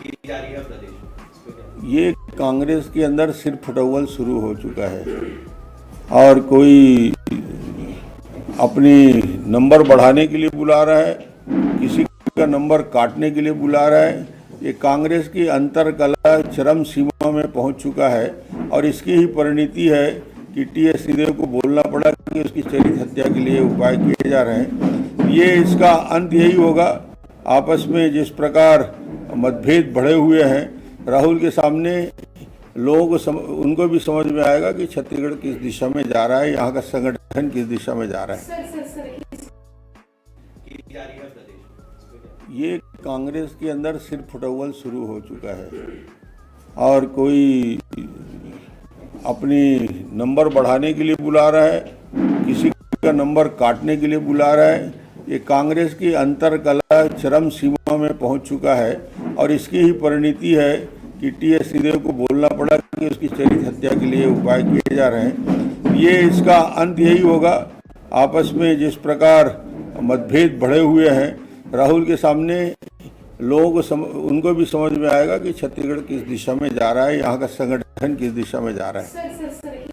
जारी है प्रदेश में। ये कांग्रेस के अंदर सिर फुटौल शुरू हो चुका है और कोई अपनी नंबर बढ़ाने के लिए बुला रहा है, किसी का नंबर काटने के लिए बुला रहा है। ये कांग्रेस की अंतरकलह चरम सीमा में पहुंच चुका है और इसकी ही परिणति है कि टी.एस. सिंहदेव को बोलना पड़ा कि उसकी चरित्र हत्या के लिए उपाय किए जा रहे हैं। ये इसका अंत यही होगा। आपस में जिस प्रकार मतभेद बढ़े हुए हैं, राहुल के सामने लोगों को उनको भी समझ में आएगा कि छत्तीसगढ़ किस दिशा में जा रहा है, यहाँ का संगठन किस दिशा में जा रहा है। ये कांग्रेस के अंदर सिर फुटौल शुरू हो चुका है और कोई अपनी नंबर बढ़ाने के लिए बुला रहा है, किसी का नंबर काटने के लिए बुला रहा है। ये कांग्रेस की अंतरकलह चरम सीमा में पहुंच चुका है और इसकी ही परिणति है कि टी.एस. सिंहदेव को बोलना पड़ा कि उसकी चरित्र हत्या के लिए उपाय किए जा रहे हैं। ये इसका अंत यही होगा। आपस में जिस प्रकार मतभेद बढ़े हुए हैं, राहुल के सामने लोगों को उनको भी समझ में आएगा कि छत्तीसगढ़ किस दिशा में जा रहा है, यहाँ का संगठन किस दिशा में जा रहा है।